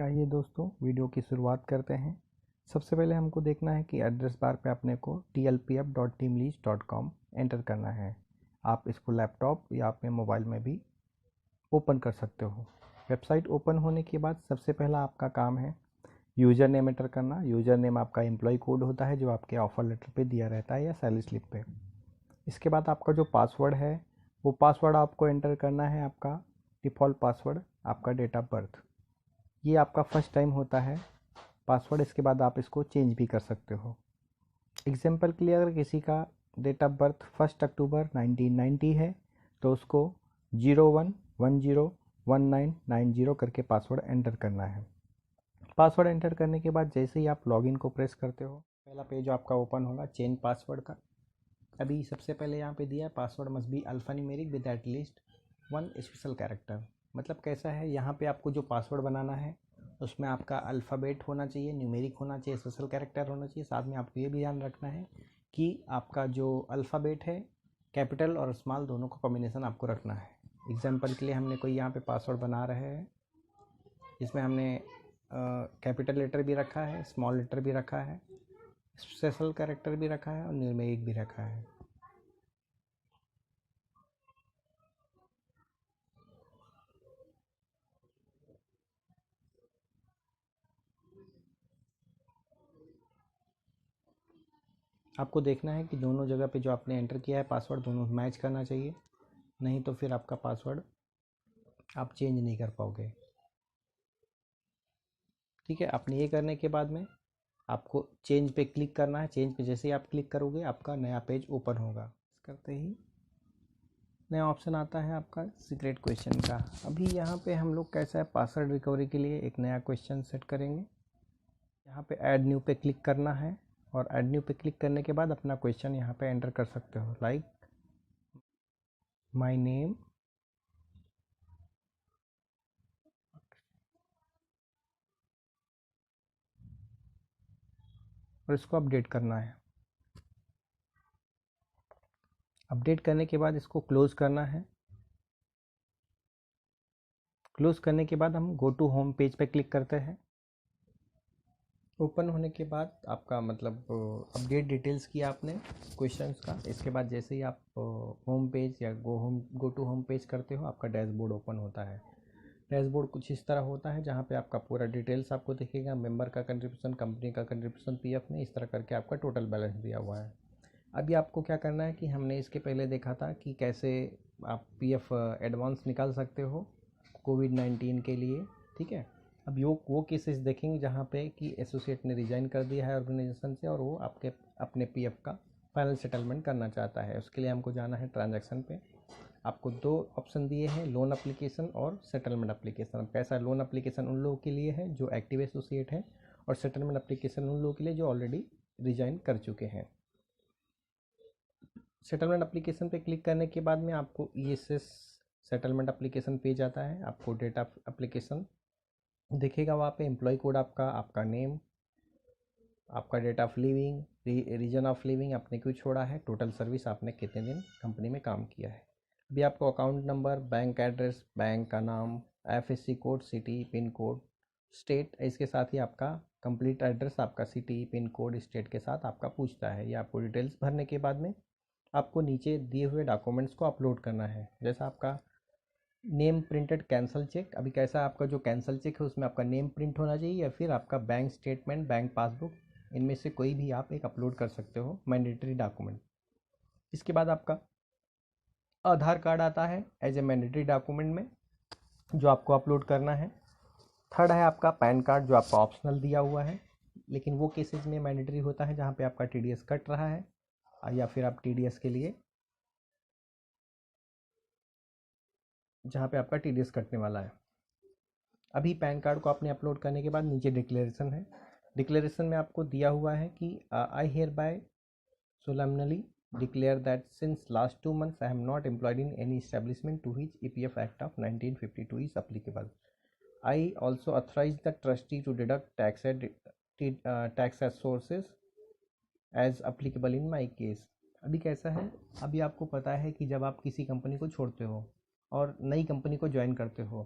आइए दोस्तों वीडियो की शुरुआत करते हैं। सबसे पहले हमको देखना है कि एड्रेस बार पे अपने को tlpf.teamlease.com एंटर करना है। आप इसको लैपटॉप या अपने मोबाइल में भी ओपन कर सकते हो। वेबसाइट ओपन होने के बाद सबसे पहला आपका काम है यूज़र नेम एंटर करना। यूज़र नेम आपका एम्प्लॉय कोड होता है जो आपके ऑफर लेटर पे दिया रहता है या सैलरी स्लिप पे। इसके बाद आपका जो पासवर्ड है वो पासवर्ड आपको एंटर करना है, आपका डिफ़ॉल्ट पासवर्ड, आपका डेट ऑफ बर्थ। ये आपका फर्स्ट टाइम होता है पासवर्ड। इसके बाद आप इसको चेंज भी कर सकते हो। एग्जाम्पल के लिए अगर किसी का डेट ऑफ बर्थ 1 अक्टूबर 1990 है तो उसको 01101990 करके पासवर्ड एंटर करना है। पासवर्ड एंटर करने के बाद जैसे ही आप लॉगिन को प्रेस करते हो पहला पेज आपका ओपन होगा चेंज पासवर्ड का। अभी सबसे पहले यहाँ पे दिया है password must be alphanumeric with at least 1 special character. मतलब कैसा है, यहाँ पे आपको जो पासवर्ड बनाना है उसमें आपका अल्फ़ाबेट होना चाहिए, न्यूमेरिक होना चाहिए, स्पेशल कैरेक्टर होना चाहिए। साथ में आपको ये भी ध्यान रखना है कि आपका जो अल्फ़ाबेट है कैपिटल और स्मॉल दोनों का कॉम्बिनेशन आपको रखना है। एग्जाम्पल के लिए हमने कोई यहाँ पे पासवर्ड बना रहे हैं, इसमें हमने कैपिटल लेटर भी रखा है, स्मॉल लेटर भी रखा है, स्पेशल कैरेक्टर भी रखा है और न्यूमेरिक भी रखा है। आपको देखना है कि दोनों जगह पे जो आपने एंटर किया है पासवर्ड दोनों मैच करना चाहिए, नहीं तो फिर आपका पासवर्ड आप चेंज नहीं कर पाओगे। ठीक है, आपने ये करने के बाद में आपको चेंज पे क्लिक करना है। चेंज पे जैसे ही आप क्लिक करोगे आपका नया पेज ओपन होगा। करते ही नया ऑप्शन आता है आपका सीक्रेट क्वेश्चन का। अभी यहाँ पे हम लोग कैसा है पासवर्ड रिकवरी के लिए एक नया क्वेश्चन सेट करेंगे। यहाँ पे ऐड न्यू पे क्लिक करना है और ऐड न्यू पे क्लिक करने के बाद अपना क्वेश्चन यहाँ पे एंटर कर सकते हो, लाइक माय नेम और इसको अपडेट करना है। अपडेट करने के बाद इसको क्लोज़ करना है। क्लोज़ करने के बाद हम गो टू होम पेज पे क्लिक करते हैं। ओपन होने के बाद आपका मतलब अपडेट डिटेल्स किया आपने क्वेश्चंस का। इसके बाद जैसे ही आप होम पेज या गो टू होम पेज करते हो आपका डैशबोर्ड ओपन होता है। डैशबोर्ड कुछ इस तरह होता है जहाँ पे आपका पूरा डिटेल्स आपको दिखेगा, मेंबर का कंट्रीब्यूशन, कंपनी का कंट्रीब्यूशन, पीएफ में, इस तरह करके आपका टोटल बैलेंस दिया हुआ है। अभी आपको क्या करना है कि हमने इसके पहले देखा था कि कैसे आप पीएफ एडवांस निकाल सकते हो कोविड-19 के लिए। ठीक है, अब वो केसेस देखेंगे जहाँ पे कि एसोसिएट ने रिजाइन कर दिया है ऑर्गेनाइजेशन से और वो आपके अपने पीएफ का फाइनल सेटलमेंट करना चाहता है। उसके लिए हमको जाना है ट्रांजैक्शन पे। आपको दो ऑप्शन दिए हैं, लोन एप्लीकेशन और सेटलमेंट एप्लीकेशन। अब कैसा है, लोन एप्लीकेशन उन लोगों के लिए है जो एक्टिव एसोसिएट है और सेटलमेंट एप्लीकेशन उन लोगों के लिए जो ऑलरेडी रिजाइन कर चुके हैं। सेटलमेंट एप्लीकेशन पे क्लिक करने के बाद में आपको ईएसएस सेटलमेंट एप्लीकेशन पेज आता है। आपको डेटा एप्लीकेशन दिखेगा वहाँ पे, एम्प्लॉय कोड आपका, आपका नेम, आपका date of living, reason of living, आपने क्यों छोड़ा है, टोटल सर्विस, आपने कितने दिन कंपनी में काम किया है। अभी आपको account number, bank address, bank का नाम, FSc code, city, pin code, state, इसके साथ ही आपका कंप्लीट एड्रेस, आपका सिटी, पिन कोड, स्टेट के साथ आपका पूछता है। ये आपको डिटेल्स भरने के बाद में आपको नीचे दिए हुए डॉक्यूमेंट्स को अपलोड करना है। जैसा आपका नेम प्रिंटेड कैंसल चेक। अभी कैसा आपका जो कैंसल चेक है उसमें आपका नेम प्रिंट होना चाहिए या फिर आपका बैंक स्टेटमेंट, बैंक पासबुक, इनमें से कोई भी आप एक अपलोड कर सकते हो मैंडेटरी डॉक्यूमेंट। इसके बाद आपका आधार कार्ड आता है एज ए मैंडेटरी डॉक्यूमेंट में जो आपको अपलोड करना है। थर्ड है आपका पैन कार्ड जो आपका ऑप्शनल दिया हुआ है, लेकिन वो केसेस में मैंडेटरी होता है जहाँ पे आपका टीडीएस कट रहा है या फिर आप टीडीएस के लिए जहाँ पे आपका टीडीएस कटने वाला है। अभी पैन कार्ड को आपने अपलोड करने के बाद नीचे डिक्लेरेशन है। डिक्लेरेशन में आपको दिया हुआ है कि I hear bye solemnly declare that since last 2 months I am not employed in any establishment to which EPF Act of 1952 is applicable. I also authorize the trustee to deduct tax as sources as applicable in my case. अभी कैसा है, अभी आपको पता है कि जब आप किसी कंपनी को छोड़ते हो और नई कंपनी को ज्वाइन करते हो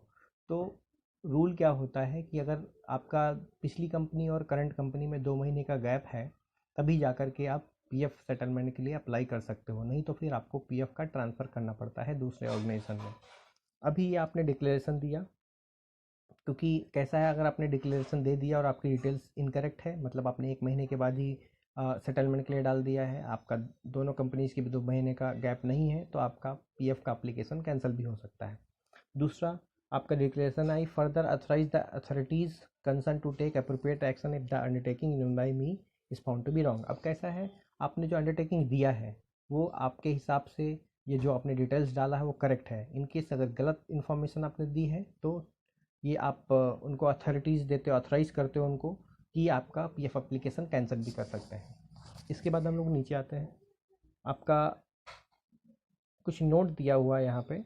तो रूल क्या होता है कि अगर आपका पिछली कंपनी और करंट कंपनी में 2 महीने का गैप है, तभी जा कर के आप पीएफ सेटलमेंट के लिए अप्लाई कर सकते हो, नहीं तो फिर आपको पीएफ का ट्रांसफ़र करना पड़ता है दूसरे ऑर्गेनाइजेशन में। अभी ये आपने डिक्लेरेशन दिया, क्योंकि कैसा है, अगर आपने डिक्लेरेशन दे दिया और आपकी डिटेल्स इनकरेक्ट है, मतलब आपने 1 महीने के बाद ही सेटलमेंट के लिए डाल दिया है, आपका दोनों कंपनीज के भी 2 महीने का गैप नहीं है, तो आपका पीएफ का अप्लीकेशन कैंसिल भी हो सकता है। दूसरा, आपका declaration I further authorise the authorities concern to take appropriate action if the undertaking given by me is found to be wrong. अब कैसा है, आपने जो अंडरटेकिंग दिया है वो आपके हिसाब से ये जो आपने डिटेल्स डाला है वो करेक्ट है। इनकेस अगर गलत इन्फॉर्मेशन आपने दी है तो ये आप उनको अथॉरिटीज़ देते हो, ऑथराइज़ करते हो उनको कि आपका पीएफ एप्लीकेशन कैंसिल भी कर सकते हैं। इसके बाद हम लोग नीचे आते हैं, आपका कुछ नोट दिया हुआ है यहाँ पे,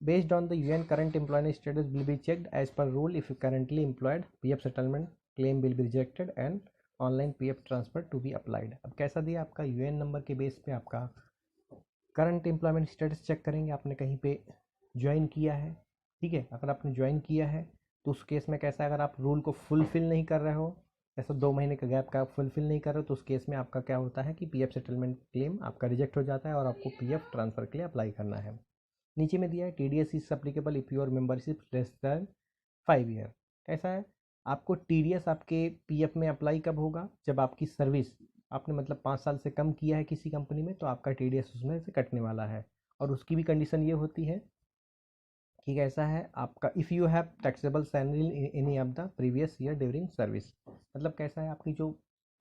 based on the UAN current employment status will be checked as per rule if you currently employed PF settlement claim will be rejected and online PF transfer to be applied. अब कैसा दिया, आपका UN number के base पे आपका current employment status check करेंगे, आपने कहीं पे ज्वाइन किया है, ठीक है। अगर आपने ज्वाइन किया है तो उस केस में कैसा है, अगर आप रूल को फुलफिल नहीं कर रहे हो, ऐसा 2 महीने का गैप का आप फुलफिल नहीं कर रहे हो, तो उस केस में आपका क्या होता है कि पीएफ सेटलमेंट क्लेम आपका रिजेक्ट हो जाता है और आपको पीएफ ट्रांसफ़र के लिए अप्लाई करना है। नीचे में दिया है TDS is applicable if your membership less than 5 year. कैसा है, आपको टीडीएस आपके पीएफ में अप्लाई कब होगा, जब आपकी सर्विस आपने मतलब 5 साल से कम किया है किसी कंपनी में, तो आपका टीडीएस उसमें से कटने वाला है। और उसकी भी कंडीशन ये होती है कि कैसा है आपका, if you have taxable salary in any of the previous year during service. मतलब कैसा है, आपकी जो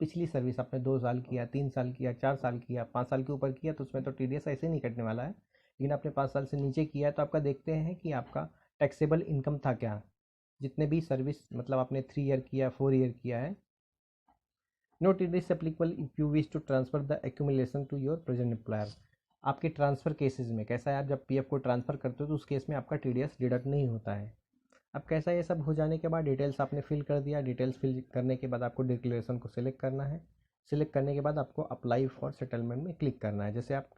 पिछली सर्विस आपने 2 साल किया, 3 साल किया, 4 साल किया, 5 साल के ऊपर किया, तो उसमें तो टीडीएस ऐसे नहीं कटने वाला है। लेकिन आपने 5 साल से नीचे किया है तो आपका देखते हैं कि आपका टैक्सेबल इनकम था क्या, जितने भी सर्विस मतलब आपने 3 ईयर किया, 4 ईयर किया है। No TDS applicable if you wish to transfer the accumulation to your present employer. आपके ट्रांसफ़र केसेस में कैसा है, आप जब पीएफ को ट्रांसफ़र करते हो तो उस केस में आपका टीडीएस डिडक्ट नहीं होता है। अब कैसा है, ये सब हो जाने के बाद डिटेल्स आपने फिल कर दिया, डिटेल्स फिल करने के बाद आपको डिक्लेरेशन को सिलेक्ट करना है। सिलेक्ट करने के बाद आपको अप्लाई फॉर सेटलमेंट में क्लिक करना है। जैसे आप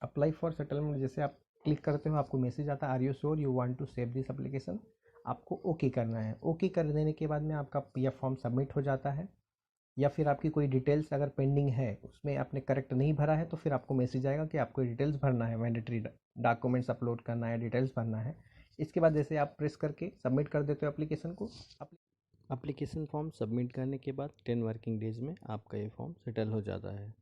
अप्लाई फॉर सेटलमेंट जैसे आप क्लिक करते हो, आपको मैसेज आता है are you sure you want to save this application. आपको ओके करना है। ओके कर देने के बाद में आपका पीएफ फॉर्म सबमिट हो जाता है। या फिर आपकी कोई डिटेल्स अगर पेंडिंग है, उसमें आपने करेक्ट नहीं भरा है, तो फिर आपको मैसेज आएगा कि आपको डिटेल्स भरना है, मैंडेटरी डॉक्यूमेंट्स अपलोड करना है, डिटेल्स भरना है। इसके बाद जैसे आप प्रेस करके सबमिट कर देते हो एप्लीकेशन को, एप्लीकेशन फॉर्म सबमिट करने के बाद 10 वर्किंग डेज में आपका ये फॉर्म सेटल हो जाता है।